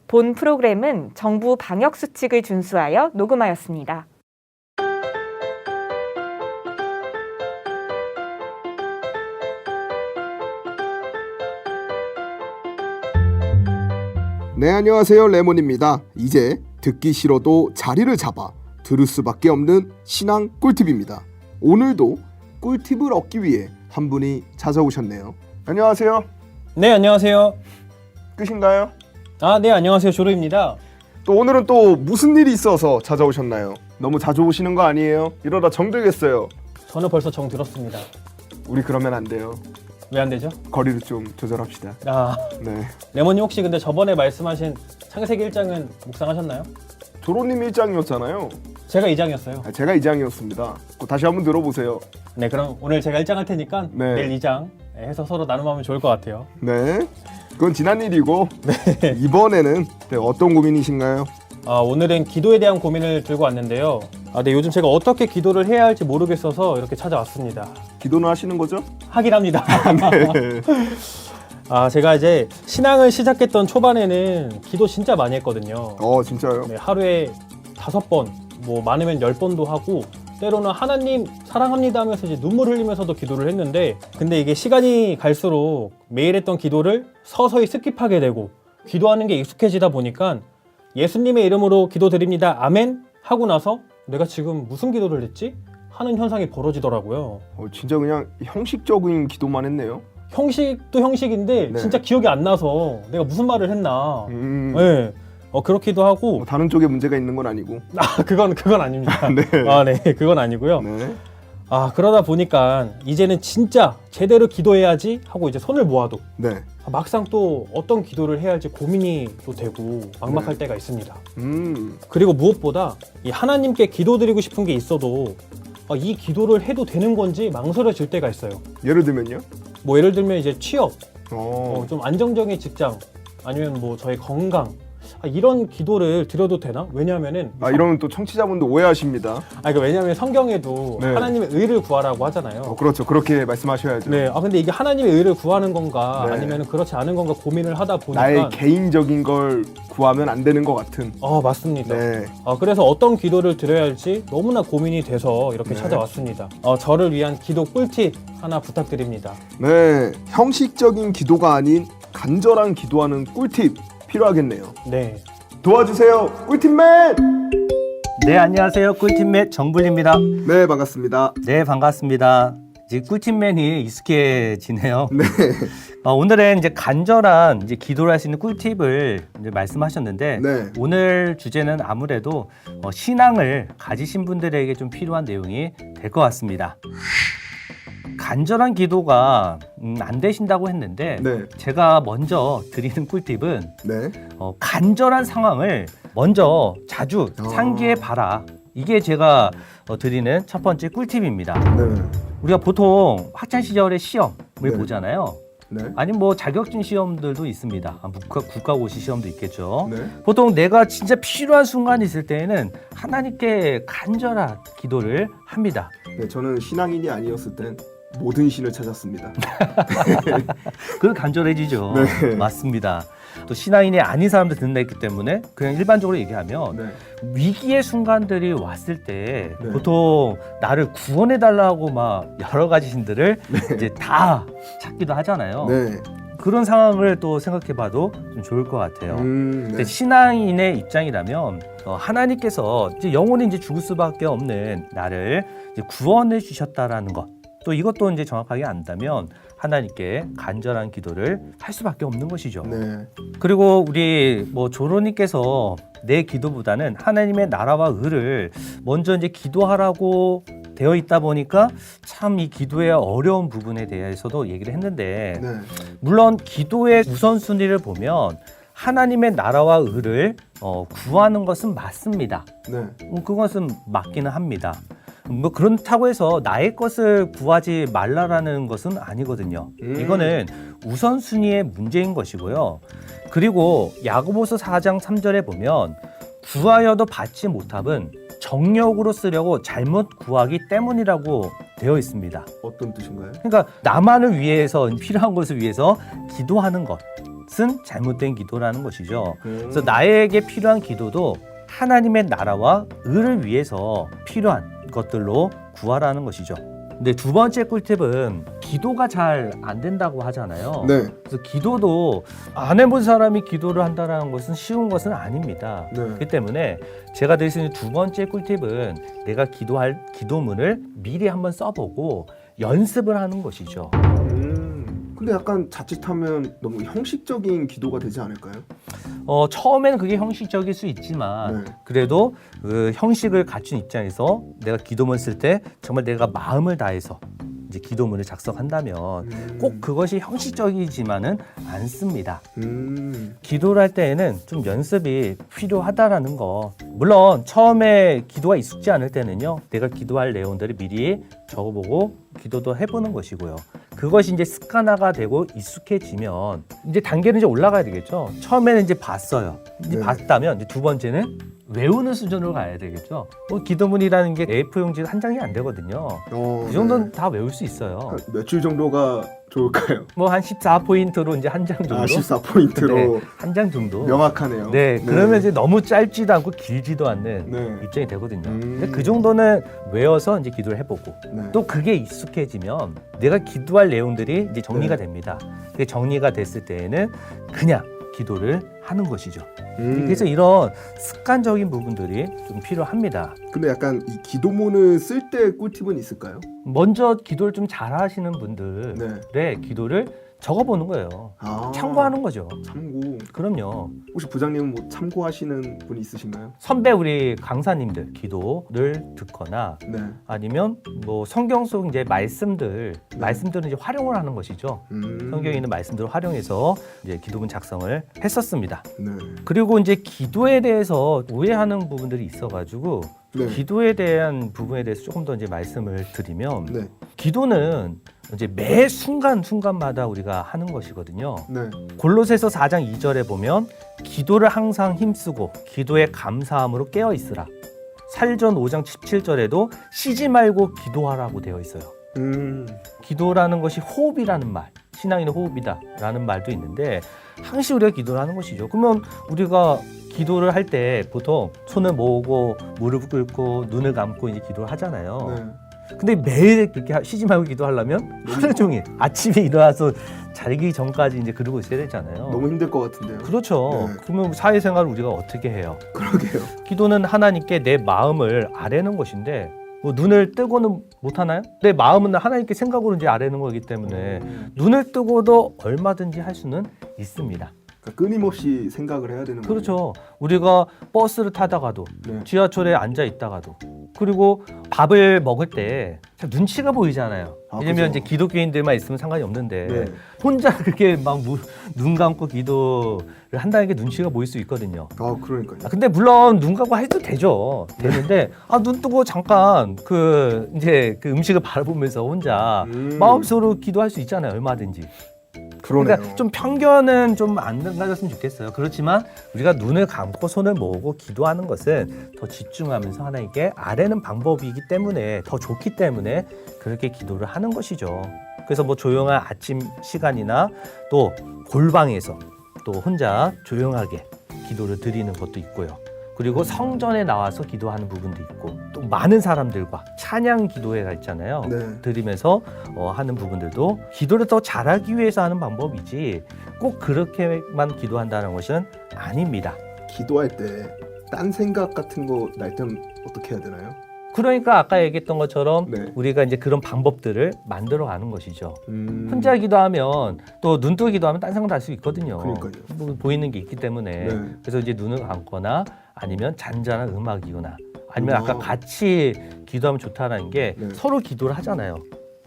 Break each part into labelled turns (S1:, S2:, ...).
S1: 본 프로그램은 정부 방역 수칙을 준수하여 녹음하였습니다.
S2: 네, 안녕하세요. 레몬입니다. 이제 듣기 싫어도 자리를 잡아 들을 수밖에 없는 신앙 꿀팁입니다. 오늘도 꿀팁을 얻기 위해 한 분이 찾아오셨네요. 안녕하세요.
S3: 네, 안녕하세요.
S2: 끝인가요?
S3: 네, 안녕하세요. 조로입니다.
S2: 또 오늘은 또 무슨 일이 있어서 찾아오셨나요? 너무 자주 오시는 거 아니에요? 이러다 정들겠어요.
S3: 저는 벌써 정 들었습니다.
S2: 우리 그러면 안 돼요.
S3: 왜 안 되죠?
S2: 거리를 좀 조절합시다. 네.
S3: 레몬님 혹시 근데 저번에 말씀하신 창세기 1장은 묵상하셨나요?
S2: 조로님 1장이었잖아요.
S3: 제가 2장이었어요.
S2: 제가 2장이었습니다. 다시 한번 들어보세요.
S3: 네, 그럼 오늘 제가 1장 할 테니까
S2: 네.
S3: 내일 2장 해서 서로 나눔하면 좋을 것 같아요.
S2: 네. 그건 지난 일이고 이번에는 어떤 고민이신가요?
S3: 오늘은 기도에 대한 고민을 들고 왔는데요. 네, 요즘 제가 어떻게 기도를 해야 할지 모르겠어서 이렇게 찾아왔습니다.
S2: 기도는 하시는 거죠?
S3: 하긴 합니다.
S2: 네.
S3: 제가 이제 신앙을 시작했던 초반에는 기도 진짜 많이 했거든요.
S2: 진짜요?
S3: 네, 하루에 5번, 뭐 많으면 10번도 하고 때로는 하나님 사랑합니다 하면서 이제 눈물 흘리면서도 기도를 했는데, 근데 이게 시간이 갈수록 매일 했던 기도를 서서히 스킵하게 되고 기도하는 게 익숙해지다 보니까 예수님의 이름으로 기도드립니다 아멘 하고 나서 내가 지금 무슨 기도를 했지? 하는 현상이 벌어지더라고요.
S2: 진짜 그냥 형식적인 기도만 했네요.
S3: 형식도 형식인데
S2: 네.
S3: 진짜 기억이 안 나서 내가 무슨 말을 했나.
S2: 네.
S3: 그렇기도 하고.
S2: 다른 쪽에 문제가 있는 건 아니고.
S3: 그건 아닙니다.
S2: 네.
S3: 네, 그건 아니고요.
S2: 네.
S3: 그러다 보니까 이제는 진짜 제대로 기도해야지 하고 이제 손을 모아도
S2: 네.
S3: 막상 또 어떤 기도를 해야 할지 고민이 또 되고 막막할 때가 있습니다. 그리고 무엇보다 이 하나님께 기도드리고 싶은 게 있어도 이 기도를 해도 되는 건지 망설여질 때가 있어요.
S2: 예를 들면요?
S3: 뭐 예를 들면 이제 취업,
S2: 좀
S3: 좀 안정적인 직장, 아니면 뭐 저의 건강, 이런 기도를 드려도 되나? 왜냐하면은
S2: 이러면 또 청취자분들 오해하십니다.
S3: 왜냐하면 성경에도
S2: 네.
S3: 하나님의 의를 구하라고 하잖아요.
S2: 그렇죠. 그렇게 말씀하셔야죠.
S3: 네. 근데 이게 하나님의 의를 구하는 건가,
S2: 네.
S3: 아니면 그렇지 않은 건가 고민을 하다 보니까
S2: 나의 개인적인 걸 구하면 안 되는 것 같은.
S3: 맞습니다.
S2: 네.
S3: 그래서 어떤 기도를 드려야 할지 너무나 고민이 돼서 이렇게
S2: 네.
S3: 찾아왔습니다. 저를 위한 기도 꿀팁 하나 부탁드립니다.
S2: 네. 형식적인 기도가 아닌 간절한 기도하는 꿀팁 필요하겠네요.
S3: 네.
S2: 도와주세요, 꿀팁맨!
S4: 네, 안녕하세요. 꿀팁맨 정불입니다.
S2: 네, 반갑습니다.
S4: 네, 반갑습니다. 이제 꿀팁맨이 익숙해지네요.
S2: 네.
S4: 오늘은 이제 간절한 기도를 할 수 있는 꿀팁을 이제 말씀하셨는데,
S2: 네.
S4: 오늘 주제는 아무래도 신앙을 가지신 분들에게 좀 필요한 내용이 될 것 같습니다. 간절한 기도가 안 되신다고 했는데,
S2: 네.
S4: 제가 먼저 드리는 꿀팁은
S2: 네.
S4: 간절한 상황을 먼저 자주 상기해 봐라. 이게 제가 드리는 첫 번째 꿀팁입니다.
S2: 네.
S4: 우리가 보통 학창 시절에 시험을
S2: 네.
S4: 보잖아요.
S2: 네.
S4: 아니면 뭐 자격증 시험들도 있습니다. 국가고시 시험도 있겠죠.
S2: 네.
S4: 보통 내가 진짜 필요한 순간이 있을 때에는 하나님께 간절한 기도를 합니다.
S2: 네, 저는 신앙인이 아니었을 땐 모든 신을 찾았습니다.
S4: 그건 간절해지죠.
S2: 네.
S4: 맞습니다. 또 신앙인이 아닌 사람들 듣는다 했기 때문에 그냥 일반적으로 얘기하면
S2: 네.
S4: 위기의 순간들이 왔을 때
S2: 네.
S4: 보통 나를 구원해달라고 막 여러 가지 신들을 이제 다 찾기도 하잖아요.
S2: 네.
S4: 그런 상황을 또 생각해봐도 좀 좋을 것 같아요.
S2: 네.
S4: 근데 신앙인의 입장이라면 하나님께서 이제 영원히 이제 죽을 수밖에 없는 나를 이제 구원해 주셨다라는 것. 또 이것도 이제 정확하게 안다면 하나님께 간절한 기도를 할 수밖에 없는 것이죠.
S2: 네.
S4: 그리고 우리 조로님께서 내 기도보다는 하나님의 나라와 의를 먼저 이제 기도하라고 되어 있다 보니까 참 이 기도의 어려운 부분에 대해서도 얘기를 했는데,
S2: 네.
S4: 물론 기도의 우선순위를 보면 하나님의 나라와 의를 구하는 것은 맞습니다.
S2: 네.
S4: 그것은 맞기는 합니다. 뭐 그렇다고 해서 나의 것을 구하지 말라라는 것은 아니거든요. 이거는 우선순위의 문제인 것이고요. 그리고 야고보서 4장 3절에 보면 구하여도 받지 못함은 정력으로 쓰려고 잘못 구하기 때문이라고 되어 있습니다.
S2: 어떤 뜻인가요?
S4: 그러니까 나만을 위해서, 필요한 것을 위해서 기도하는 것, 것은 잘못된 기도라는 것이죠. 그래서 나에게 필요한 기도도 하나님의 나라와 의를 위해서 필요한 것들로 구하라는 것이죠. 근데 두 번째 꿀팁은 기도가 잘 안 된다고 하잖아요.
S2: 네.
S4: 그래서 기도도 안 해본 사람이 기도를 한다는 것은 쉬운 것은 아닙니다.
S2: 네.
S4: 그렇기 때문에 제가 드릴 수 있는 두 번째 꿀팁은 내가 기도할 기도문을 미리 한번 써보고 연습을 하는 것이죠.
S2: 근데 약간 자칫하면 너무 형식적인 기도가 되지 않을까요?
S4: 처음에는 그게 형식적일 수 있지만
S2: 네.
S4: 그래도 그 형식을 갖춘 입장에서 내가 기도문 쓸 때 정말 내가 마음을 다해서 이제 기도문을 작성한다면 꼭 그것이 형식적이지만은 않습니다. 기도를 할 때에는 좀 연습이 필요하다라는 거. 물론 처음에 기도가 익숙지 않을 때는요, 내가 기도할 내용들을 미리 적어보고 기도도 해보는 것이고요. 그것이 이제 습관화가 되고 익숙해지면 이제 단계는 이제 올라가야 되겠죠. 처음에는 이제 봤어요. 이제
S2: 네.
S4: 봤다면 이제 두 번째는 외우는 수준으로 가야 되겠죠. 기도문이라는 게 A4 용지 한 장이 안 되거든요. 그 정도는 다 외울 수 있어요.
S2: 몇 줄 정도가 좋을까요?
S4: 뭐 한 14포인트로 이제 한 장 정도.
S2: 14포인트로
S4: 네, 한 장 정도.
S2: 명확하네요.
S4: 네, 그러면 이제 너무 짧지도 않고 길지도 않는
S2: 네.
S4: 입장이 되거든요. 근데 그 정도는 외워서 이제 기도를 해보고
S2: 네.
S4: 또 그게 익숙해지면 내가 기도할 내용들이 이제 정리가
S2: 네.
S4: 됩니다. 그게 정리가 됐을 때에는 그냥 기도를 하는 것이죠.
S2: 음.
S4: 그래서 이런 습관적인 부분들이 좀 필요합니다.
S2: 근데 약간 이 기도문을 쓸 때 꿀팁은 있을까요?
S4: 먼저 기도를 좀 잘하시는 분들의
S2: 네.
S4: 기도를 적어보는 거예요.
S2: 아,
S4: 참고하는 거죠.
S2: 참고.
S4: 그럼요.
S2: 혹시 부장님은 뭐 참고하시는 분이 있으신가요?
S4: 선배 우리 강사님들 기도를 듣거나
S2: 네.
S4: 아니면 뭐 성경 속 이제 말씀들은 이제 활용을 하는 것이죠. 성경에 있는 말씀들을 활용해서 이제 기도문 작성을 했었습니다.
S2: 네.
S4: 그리고 이제 기도에 대해서 오해하는 부분들이 있어가지고
S2: 네.
S4: 기도에 대한 부분에 대해서 조금 더 이제 말씀을 드리면
S2: 네.
S4: 기도는 이제 매 순간마다 우리가 하는 것이거든요.
S2: 네.
S4: 골로새서 4장 2절에 보면 기도를 항상 힘쓰고 기도에 감사함으로 깨어 있으라. 살전 5장 17절에도 쉬지 말고 기도하라고 되어 있어요. 기도라는 것이 호흡이라는 말, 신앙인의 호흡이다라는 말도 있는데 항시 우리가 기도를 하는 것이죠. 그러면 우리가 기도를 할 때 보통 손을 모으고 무릎 꿇고 눈을 감고 이제 기도를 하잖아요.
S2: 네.
S4: 근데 매일 그렇게 쉬지 말고 기도하려면 하루 종일 아침에 일어나서 자기 전까지 이제 그러고 있어야 되잖아요.
S2: 너무 힘들 것 같은데요.
S4: 그렇죠.
S2: 네.
S4: 그러면 사회생활을 우리가 어떻게 해요?
S2: 그러게요.
S4: 기도는 하나님께 내 마음을 아뢰는 것인데 뭐 눈을 뜨고는 못 하나요? 내 마음은 하나님께 생각으로 이제 아뢰는 거기 때문에 눈을 뜨고도 얼마든지 할 수는 있습니다.
S2: 그러니까 끊임없이 생각을 해야 되는 거예요.
S4: 그렇죠. 우리가 버스를 타다가도
S2: 네.
S4: 지하철에 앉아 있다가도 그리고 밥을 먹을 때 참 눈치가 보이잖아요.
S2: 아,
S4: 왜냐면
S2: 그죠.
S4: 이제 기독교인들만 있으면 상관이 없는데
S2: 네.
S4: 혼자 그렇게 막 눈 감고 기도를 한다는 게 눈치가 보일 수 있거든요.
S2: 그러니까요.
S4: 근데 물론 눈 감고 해도 되죠. 되는데 눈 뜨고 잠깐 그 이제 그 음식을 바라보면서 혼자 마음속으로 기도할 수 있잖아요. 얼마든지.
S2: 그러네요.
S4: 그러니까 좀 편견은 좀 안 가졌으면 좋겠어요. 그렇지만 우리가 눈을 감고 손을 모으고 기도하는 것은 더 집중하면서 하나님께 아뢰는 방법이기 때문에 더 좋기 때문에 그렇게 기도를 하는 것이죠. 그래서 뭐 조용한 아침 시간이나 또 골방에서 또 혼자 조용하게 기도를 드리는 것도 있고요. 그리고 성전에 나와서 기도하는 부분도 있고 또 많은 사람들과 찬양 기도회가 있잖아요.
S2: 네.
S4: 드리면서 하는 부분들도 기도를 더 잘하기 위해서 하는 방법이지 꼭 그렇게만 기도한다는 것은 아닙니다.
S2: 기도할 때 딴 생각 같은 거 날 땐 어떻게 해야 되나요?
S4: 그러니까 아까 얘기했던 것처럼
S2: 네.
S4: 우리가 이제 그런 방법들을 만들어 가는 것이죠.
S2: 혼자
S4: 혼자 기도하면 또 눈 뜨고 기도하면 딴 생각 날 수 있거든요.
S2: 그러니까요.
S4: 뭐 보이는 게 있기 때문에
S2: 네.
S4: 그래서 이제 눈을 감거나 아니면 잔잔한 음악이거나 아니면
S2: 아.
S4: 아까 같이 기도하면 좋다라는 게
S2: 네.
S4: 서로 기도를 하잖아요.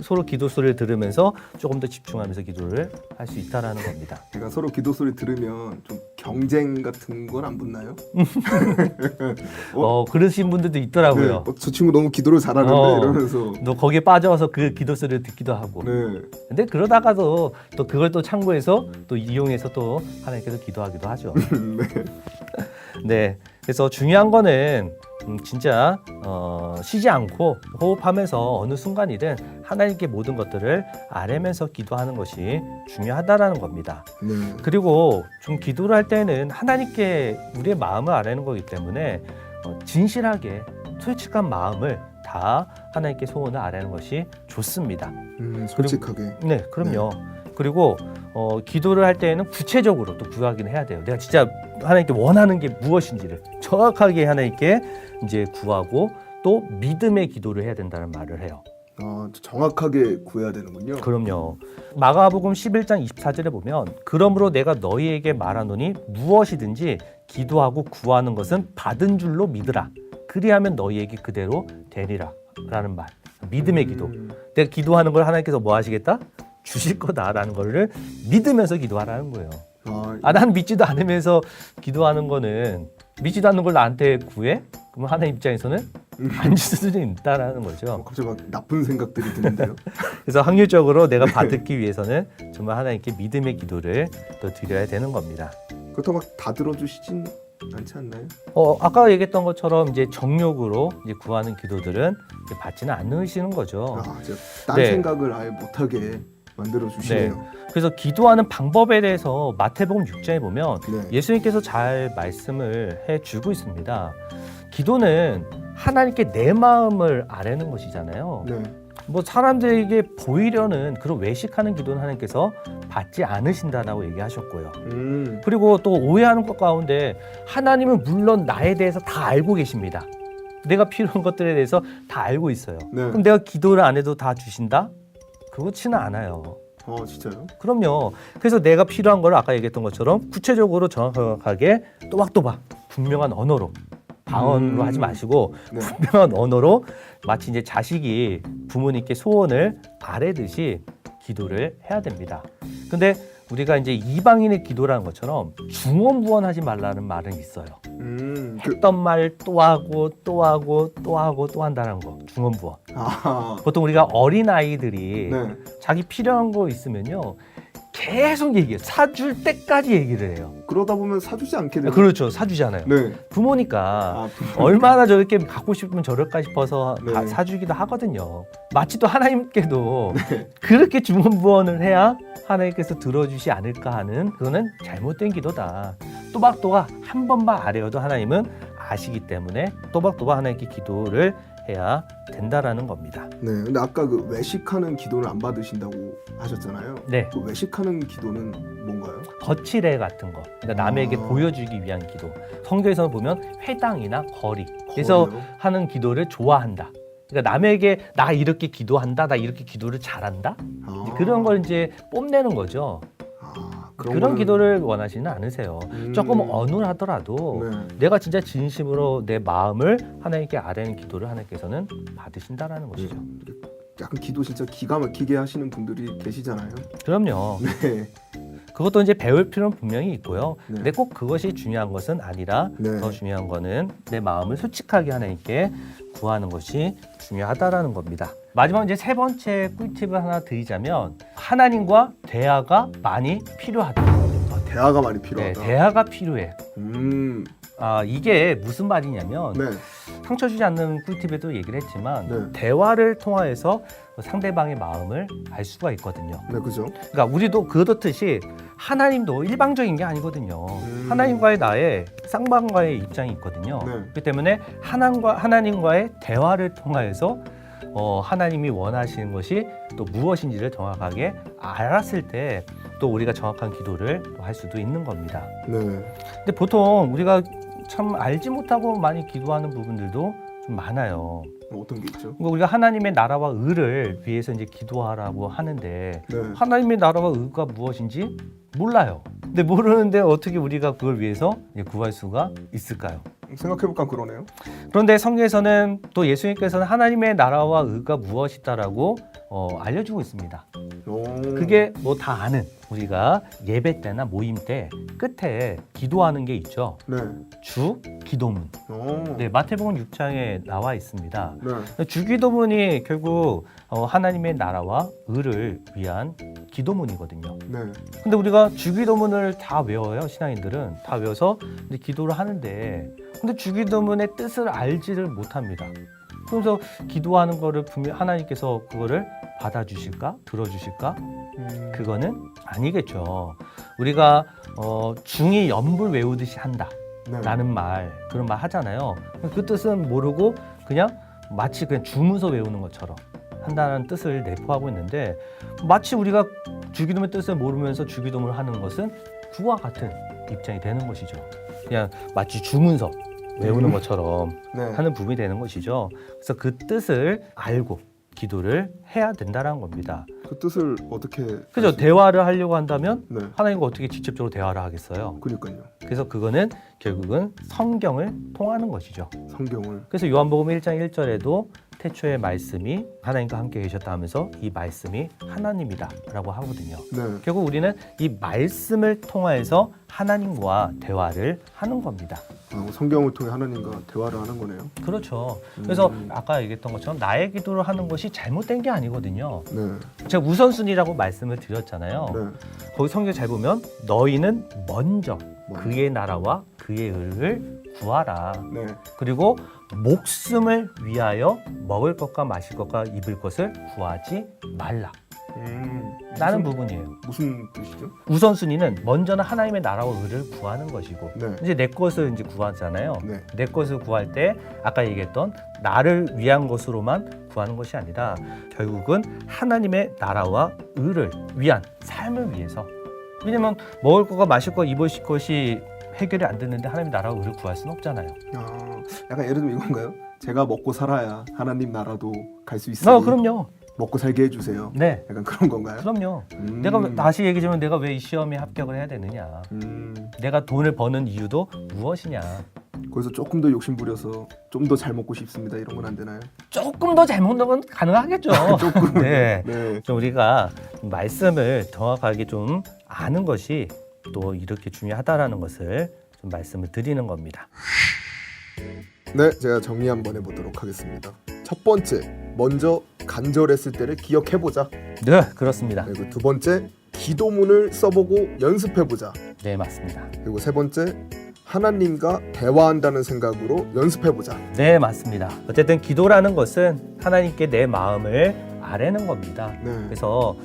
S4: 서로 기도 소리를 들으면서 조금 더 집중하면서 기도를 할 수 있다라는 겁니다.
S2: 그러니까 서로 기도 소리 들으면 좀 경쟁 같은 건 안 붙나요?
S4: 그러신 분들도 있더라고요.
S2: 네. 저 친구 너무 기도를 잘하는데 이러면서.
S4: 너 거기에 빠져서 그 기도 소리를 듣기도 하고.
S2: 네.
S4: 근데 그러다가도 또 그걸 또 참고해서 또 이용해서 또 하나님께서 기도하기도 하죠.
S2: 네.
S4: 네. 그래서 중요한 거는 진짜 쉬지 않고 호흡하면서 어느 순간이든 하나님께 모든 것들을 아뢰면서 기도하는 것이 중요하다라는 겁니다.
S2: 네.
S4: 그리고 좀 기도를 할 때는 하나님께 우리의 마음을 아뢰는 거기 때문에 진실하게 솔직한 마음을 다 하나님께 소원을 아뢰는 것이 좋습니다.
S2: 솔직하게.
S4: 네, 그럼요. 그리고 기도를 할 때에는 구체적으로 또 구하기는 해야 돼요. 내가 진짜 하나님께 원하는 게 무엇인지를 정확하게 하나님께 이제 구하고 또 믿음의 기도를 해야 된다는 말을 해요.
S2: 정확하게 구해야 되는군요.
S4: 그럼요. 마가복음 11장 24절에 보면 그러므로 내가 너희에게 말하노니 무엇이든지 기도하고 구하는 것은 받은 줄로 믿으라. 그리하면 너희에게 그대로 되리라 라는 말. 믿음의 기도. 내가 기도하는 걸 하나님께서 뭐 하시겠다? 주실 거다라는 거를 믿으면서 기도하라는 거예요. 난 믿지도 않으면서 기도하는 거는 믿지도 않는 걸 나한테 구해? 그러면 하나님 입장에서는 안 줄 수도 있다라는 거죠.
S2: 갑자기 막 나쁜 생각들이 드는데요.
S4: 그래서 확률적으로 내가 받기 위해서는 정말 하나님께 믿음의 기도를 또 드려야 되는 겁니다.
S2: 그렇다고 막 다 들어주시진 않지 않나요?
S4: 아까 얘기했던 것처럼 이제 정욕으로 이제 구하는 기도들은 이제 받지는 않으시는 거죠.
S2: 제가 딴
S4: 네.
S2: 생각을 아예 못하게 만들어 주시네요.
S4: 그래서 기도하는 방법에 대해서 마태복음 6장에 보면
S2: 네.
S4: 예수님께서 잘 말씀을 해주고 있습니다. 기도는 하나님께 내 마음을 아뢰는 것이잖아요.
S2: 네.
S4: 뭐 사람들에게 보이려는 그런 외식하는 기도는 하나님께서 받지 않으신다라고 얘기하셨고요. 그리고 또 오해하는 것 가운데 하나님은 물론 나에 대해서 다 알고 계십니다. 내가 필요한 것들에 대해서 다 알고 있어요.
S2: 네.
S4: 그럼 내가 기도를 안 해도 다 주신다? 그렇지는 않아요.
S2: 진짜요?
S4: 그럼요. 그래서 내가 필요한 걸 아까 얘기했던 것처럼 구체적으로 정확하게 또박또박 분명한 언어로 방언으로 하지 마시고
S2: 네.
S4: 분명한 언어로 마치 이제 자식이 부모님께 소원을 아뢰듯이 기도를 해야 됩니다. 근데 우리가 이제 이방인의 기도라는 것처럼 중언부언하지 말라는 말은 있어요. 했던 말 또 하고 또 하고 또 하고 또 한다는 거 중언부언. 보통 우리가 어린 아이들이
S2: 네.
S4: 자기 필요한 거 있으면요 계속 얘기해요. 사줄 때까지 얘기를 해요.
S2: 그러다 보면 사주지 않게 되요.
S4: 그렇죠. 사주잖아요.
S2: 네.
S4: 부모니까 얼마나 저렇게 갖고 싶으면 저럴까 싶어서
S2: 네.
S4: 사주기도 하거든요. 마치 또 하나님께도 그렇게 중언부언을 해야 하나님께서 들어주시 않을까 하는 그거는 잘못된 기도다. 또박또박 한 번만 아뢰어도 하나님은 아시기 때문에 또박또박 하나님께 기도를 해야 된다라는 겁니다.
S2: 네. 근데 아까 그 외식하는 기도를 안 받으신다고 하셨잖아요.
S4: 네.
S2: 그 외식하는 기도는 뭔가요?
S4: 거칠애 같은 거. 그러니까 남에게 보여주기 위한 기도. 성경에서 보면 회당이나 거리에서
S2: 거리요?
S4: 하는 기도를 좋아한다. 그러니까 남에게 나 이렇게 기도한다, 나 이렇게 기도를 잘한다. 그런 걸 이제 뽐내는 거죠. 그런 기도를 원하지는 않으세요. 조금 어눌하더라도
S2: 네.
S4: 내가 진짜 진심으로 내 마음을 하나님께 아뢰는 기도를 하나님께서는 받으신다라는 것이죠.
S2: 약간 기도 진짜 기가 막히게 하시는 분들이 계시잖아요.
S4: 그럼요.
S2: 네.
S4: 그것도 이제 배울 필요는 분명히 있고요.
S2: 네.
S4: 근데 꼭 그것이 중요한 것은 아니라
S2: 네.
S4: 더 중요한 거는 내 마음을 솔직하게 하나님께 구하는 것이 중요하다라는 겁니다. 마지막 이제 세 번째 꿀팁을 하나 드리자면 하나님과 대화가 많이 필요하다.
S2: 대화가 많이
S4: 네,
S2: 필요하다.
S4: 대화가 필요해. 이게 무슨 말이냐면
S2: 네.
S4: 상처 주지 않는 꿀팁에도 얘기를 했지만
S2: 네.
S4: 대화를 통해서 상대방의 마음을 알 수가 있거든요.
S2: 네, 그죠?
S4: 그러니까 우리도 그렇듯이 하나님도 일방적인 게 아니거든요. 하나님과의 나의 쌍방과의 입장이 있거든요.
S2: 네.
S4: 그렇기 때문에 하나님과의 대화를 통해서 하나님이 원하시는 것이 또 무엇인지를 정확하게 알았을 때 또 우리가 정확한 기도를 할 수도 있는 겁니다.
S2: 네.
S4: 근데 보통 우리가 참 알지 못하고 많이 기도하는 부분들도 좀 많아요.
S2: 어떤 게 있죠?
S4: 그러니까 우리가 하나님의 나라와 의를 위해서 이제 기도하라고 하는데
S2: 네.
S4: 하나님의 나라와 의가 무엇인지 몰라요. 근데 모르는데 어떻게 우리가 그걸 위해서 구할 수가 있을까요?
S2: 생각해볼까 그러네요.
S4: 그런데 성경에서는 또 예수님께서는 하나님의 나라와 의가 무엇이다라고 알려주고 있습니다. 그게 뭐 다 아는 우리가 예배 때나 모임 때 끝에 기도하는 게 있죠.
S2: 네.
S4: 주 기도문. 네, 마태복음 6장에 나와 있습니다.
S2: 네.
S4: 주기도문이 결국 하나님의 나라와 의를 위한 기도문이거든요.
S2: 네.
S4: 근데 우리가 주기도문을 다 외워요. 신앙인들은 다 외워서 이제 기도를 하는데 근데 주기도문의 뜻을 알지를 못합니다. 그래서 기도하는 거를 분명 하나님께서 그거를 받아주실까? 들어주실까? 그거는 아니겠죠. 우리가 중이 연불 외우듯이 한다
S2: 네.
S4: 라는 말, 그런 말 하잖아요. 그 뜻은 모르고 그냥 마치 그냥 주문서 외우는 것처럼 한다는 뜻을 내포하고 있는데, 마치 우리가 주기도문의 뜻을 모르면서 주기도문을 하는 것은 그와 같은 입장이 되는 것이죠. 그냥 마치 주문서 외우는 것처럼
S2: 네.
S4: 하는 부분이 되는 것이죠. 그래서 그 뜻을 알고 기도를 해야 된다는 겁니다.
S2: 그 뜻을 어떻게?
S4: 그죠? 대화를 하려고 한다면
S2: 네.
S4: 하나님과 어떻게 직접적으로 대화를 하겠어요?
S2: 그러니까요.
S4: 그래서 그거는 결국은 성경을 통하는 것이죠.
S2: 성경을.
S4: 그래서 요한복음 1장 1절에도 태초에 말씀이 하나님과 함께 계셨다 하면서 이 말씀이 하나님이다라고 하거든요.
S2: 네.
S4: 결국 우리는 이 말씀을 통해서 하나님과 대화를 하는 겁니다.
S2: 성경을 통해 하나님과 대화를 하는 거네요.
S4: 그렇죠. 그래서 아까 얘기했던 것처럼 나의 기도를 하는 것이 잘못된 게 아니거든요.
S2: 네.
S4: 제가 우선순위라고 말씀을 드렸잖아요.
S2: 네.
S4: 거기 성경 잘 보면 너희는 먼저 그의 나라와 그의 의를 구하라.
S2: 네.
S4: 그리고 목숨을 위하여 먹을 것과 마실 것과 입을 것을 구하지 말라. 라는 부분이에요.
S2: 무슨 뜻이죠?
S4: 우선순위는 먼저는 하나님의 나라와 의를 구하는 것이고,
S2: 네.
S4: 이제 내 것을 이제 구하잖아요.
S2: 네.
S4: 내 것을 구할 때 아까 얘기했던 나를 위한 것으로만 구하는 것이 아니라 결국은 하나님의 나라와 의를 위한 삶을 위해서. 왜냐면 먹을 것과 마실 것, 입을 것이 해결이 안 됐는데 하나님의 나라와 의를 구할 수는 없잖아요.
S2: 약간 예를 들면 이건가요? 제가 먹고 살아야 하나님 나라도 갈 수 있으니
S4: 그럼요.
S2: 먹고 살게 해주세요.
S4: 네.
S2: 약간 그런 건가요?
S4: 그럼요. 내가 다시 얘기하자면 내가 왜 이 시험에 합격을 해야 되느냐. 내가 돈을 버는 이유도 무엇이냐.
S2: 거기서 조금 더 욕심 부려서 좀 더 잘 먹고 싶습니다. 이런 건 안 되나요?
S4: 조금 더 잘 먹는 건 가능하겠죠.
S2: 조금.
S4: 네.
S2: 네.
S4: 좀 우리가 말씀을 정확하게 좀 아는 것이 또 이렇게 중요하다라는 것을 좀 말씀을 드리는 겁니다.
S2: 네, 제가 정리 한번 해보도록 하겠습니다. 첫 번째, 먼저 간절했을 때를 기억해보자.
S4: 네, 그렇습니다.
S2: 그리고 두 번째, 기도문을 써보고 연습해보자.
S4: 네, 맞습니다.
S2: 그리고 세 번째, 하나님과 대화한다는 생각으로 연습해보자.
S4: 네, 맞습니다. 어쨌든 기도라는 것은 하나님께 내 마음을 아뢰는 겁니다.
S2: 네.
S4: 그래서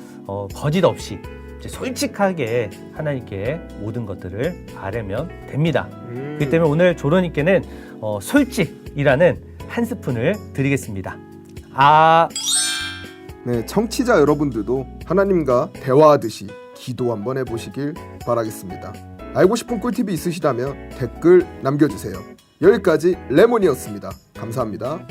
S4: 거짓 없이 이제 솔직하게 하나님께 모든 것들을 아뢰면 됩니다. 그렇기 때문에 오늘 조론님께는 솔직이라는 한 스푼을 드리겠습니다.
S2: 네, 청취자 여러분들도 하나님과 대화하듯이 기도 한번 해보시길 바라겠습니다. 알고 싶은 꿀팁이 있으시다면 댓글 남겨주세요. 여기까지 레몬이었습니다. 감사합니다.